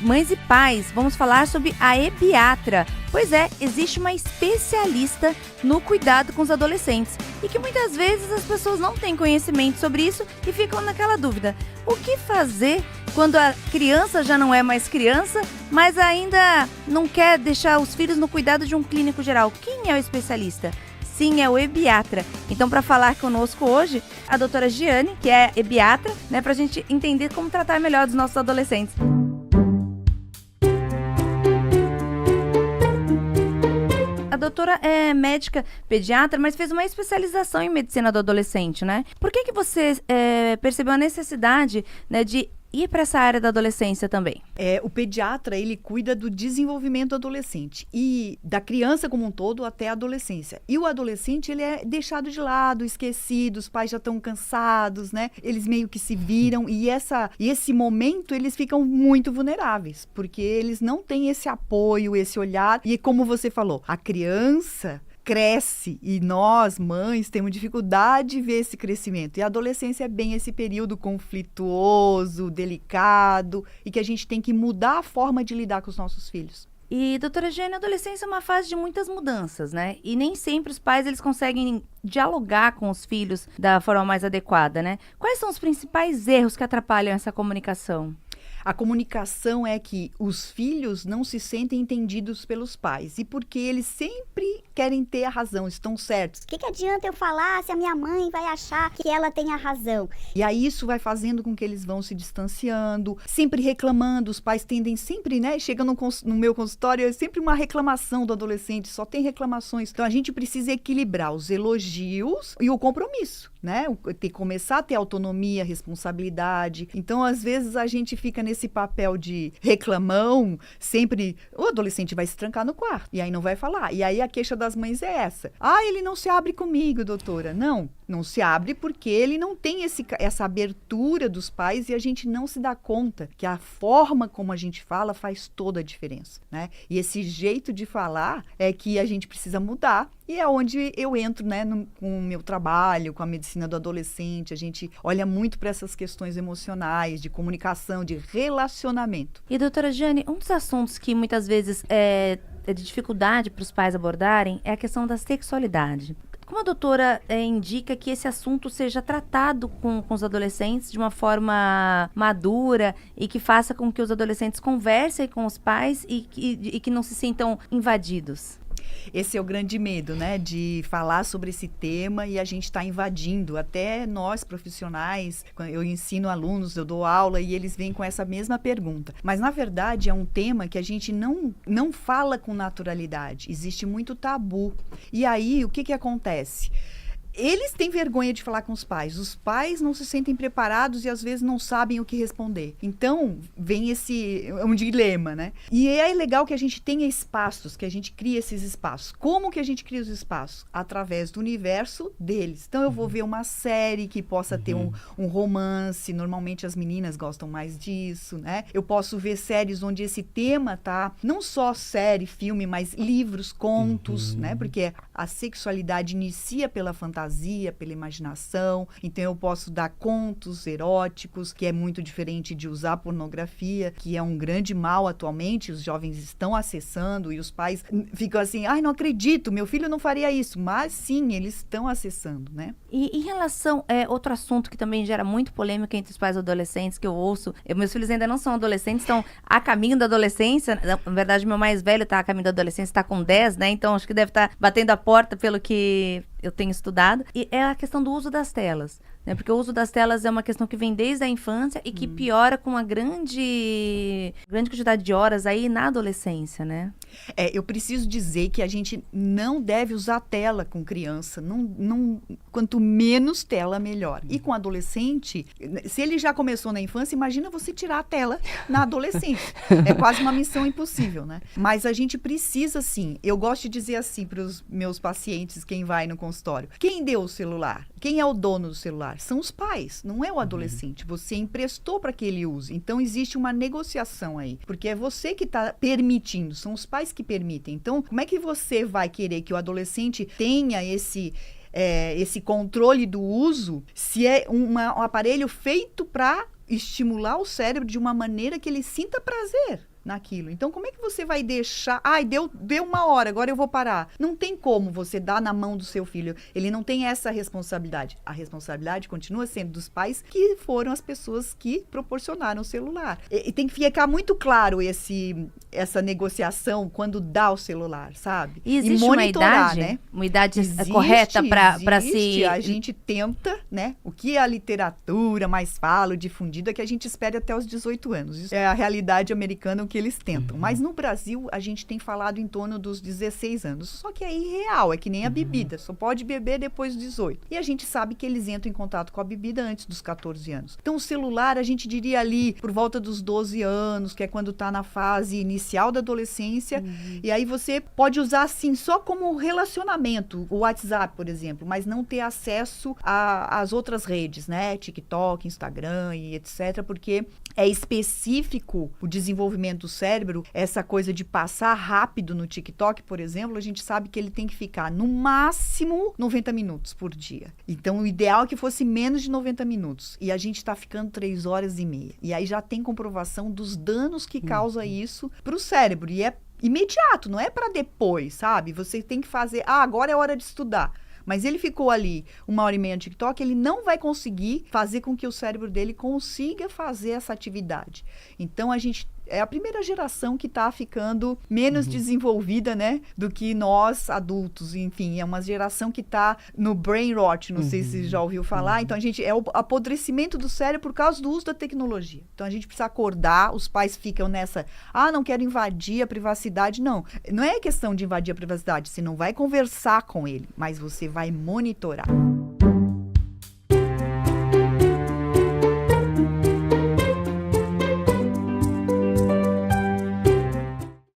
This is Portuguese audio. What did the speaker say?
mães e pais, vamos falar sobre a ebiatra. Pois é, existe uma especialista no cuidado com os adolescentes e que muitas vezes as pessoas não têm conhecimento sobre isso e ficam naquela dúvida. O que fazer quando a criança já não é mais criança, mas ainda não quer deixar os filhos no cuidado de um clínico geral? Quem é o especialista? Sim, é o ebiatra. Então, para falar conosco hoje, a doutora Giane, que é ebiatra, né, para a gente entender como tratar melhor dos nossos adolescentes. A doutora é médica pediatra, mas fez uma especialização em medicina do adolescente, né? Por que você percebeu a necessidade, né, de ir para essa área da adolescência também? O pediatra, ele cuida do desenvolvimento do adolescente e da criança como um todo até a adolescência. E o adolescente, ele é deixado de lado, esquecido, os pais já estão cansados, né? Eles meio que se viram e esse momento eles ficam muito vulneráveis, porque eles não têm esse apoio, esse olhar. E como você falou, a criança cresce e nós, mães, temos dificuldade de ver esse crescimento. E a adolescência é bem esse período conflituoso, delicado e que a gente tem que mudar a forma de lidar com os nossos filhos. E, doutora Giane, a adolescência é uma fase de muitas mudanças, né? E nem sempre os pais eles conseguem dialogar com os filhos da forma mais adequada, né? Quais são os principais erros que atrapalham essa comunicação? A comunicação é que os filhos não se sentem entendidos pelos pais e porque eles sempre querem ter a razão, estão certos. O que adianta eu falar se a minha mãe vai achar que ela tem a razão? E aí isso vai fazendo com que eles vão se distanciando, sempre reclamando. Os pais tendem sempre, né? Chega no meu consultório, é sempre uma reclamação do adolescente, só tem reclamações. Então a gente precisa equilibrar os elogios e o compromisso, né? Começar a ter autonomia, responsabilidade. Então às vezes a gente fica nesse papel de reclamão, sempre o adolescente vai se trancar no quarto e aí não vai falar. E aí a queixa das mães é essa. Ele não se abre comigo, doutora. Não se abre porque ele não tem essa abertura dos pais e a gente não se dá conta que a forma como a gente fala faz toda a diferença, né? E esse jeito de falar é que a gente precisa mudar e é onde eu entro, né, com o meu trabalho, com a medicina do adolescente. A gente olha muito para essas questões emocionais, de comunicação, de relacionamento. E, doutora Giane, um dos assuntos que muitas vezes é de dificuldade para os pais abordarem é a questão da sexualidade. Como a doutora indica que esse assunto seja tratado com os adolescentes de uma forma madura e que faça com que os adolescentes conversem com os pais e que não se sintam invadidos? Esse é o grande medo, né, de falar sobre esse tema e a gente está invadindo, até nós profissionais, eu ensino alunos, eu dou aula e eles vêm com essa mesma pergunta. Mas, na verdade, é um tema que a gente não fala com naturalidade, existe muito tabu. E aí, o que acontece? Eles têm vergonha de falar com os pais não se sentem preparados e às vezes não sabem o que responder. Então, vem um dilema, né? E é legal que a gente tenha espaços, que a gente crie esses espaços. Como que a gente cria os espaços? Através do universo deles. Então, eu vou ver uma série que possa ter um romance, normalmente as meninas gostam mais disso, né? Eu posso ver séries onde esse tema tá, não só série, filme, mas livros, contos, né? Porque a sexualidade inicia pela fantasia, pela imaginação. Então eu posso dar contos eróticos, que é muito diferente de usar pornografia, que é um grande mal atualmente, os jovens estão acessando e os pais ficam assim, não acredito, meu filho não faria isso, mas sim, eles estão acessando, né? E em relação outro assunto que também gera muito polêmica entre os pais adolescentes, que eu ouço, meus filhos ainda não são adolescentes, estão a caminho da adolescência, na verdade meu mais velho está a caminho da adolescência, está com 10, né? Então acho que deve estar batendo a porta pelo que eu tenho estudado, e é a questão do uso das telas, né? Porque o uso das telas é uma questão que vem desde a infância e que piora com uma grande quantidade de horas aí na adolescência, né? Eu preciso dizer que a gente não deve usar tela com criança, quanto menos tela, melhor. E com adolescente, se ele já começou na infância, imagina você tirar a tela na adolescência. É quase uma missão impossível, né? Mas a gente precisa, sim, eu gosto de dizer assim para os meus pacientes, quem vai no consultório, quem deu o celular? Quem é o dono do celular? São os pais, não é o adolescente. Você emprestou para que ele use. Então, existe uma negociação aí, porque é você que está permitindo, são os pais que permitem. Então, como é que você vai querer que o adolescente tenha esse controle do uso se é um aparelho feito para estimular o cérebro de uma maneira que ele sinta prazer? naquilo. Então, como é que você vai deixar... Ai, deu 1 hora, agora eu vou parar. Não tem como você dar na mão do seu filho. Ele não tem essa responsabilidade. A responsabilidade continua sendo dos pais, que foram as pessoas que proporcionaram o celular. E tem que ficar muito claro essa negociação quando dá o celular, sabe? E existe monitorar, uma idade Existe, correta para se... A gente tenta, né? O que a literatura mais fala, o difundido, é que a gente espere até os 18 anos. Isso é a realidade americana, o que eles tentam. Mas no Brasil, a gente tem falado em torno dos 16 anos. Só que é irreal, é que nem a bebida. Só pode beber depois dos 18. E a gente sabe que eles entram em contato com a bebida antes dos 14 anos. Então, o celular, a gente diria ali, por volta dos 12 anos, que é quando tá na fase inicial da adolescência. E aí você pode usar, assim, só como relacionamento, o WhatsApp, por exemplo, mas não ter acesso às outras redes, né? TikTok, Instagram e etc., porque é específico o desenvolvimento do cérebro, essa coisa de passar rápido no TikTok, por exemplo, a gente sabe que ele tem que ficar no máximo 90 minutos por dia. Então, o ideal é que fosse menos de 90 minutos. E a gente está ficando 3 horas e meia. E aí já tem comprovação dos danos que causa isso para o cérebro. E é imediato, não é para depois, sabe? Você tem que fazer, agora é hora de estudar. Mas ele ficou ali 1h30 no TikTok, ele não vai conseguir fazer com que o cérebro dele consiga fazer essa atividade. Então, a gente é a primeira geração que está ficando menos desenvolvida, né, do que nós, adultos. Enfim, é uma geração que está no brain rot, não sei se já ouviu falar. Então, é o apodrecimento do cérebro por causa do uso da tecnologia. Então, a gente precisa acordar, os pais ficam nessa, não quero invadir a privacidade. Não é questão de invadir a privacidade, você não vai conversar com ele, mas você vai monitorar.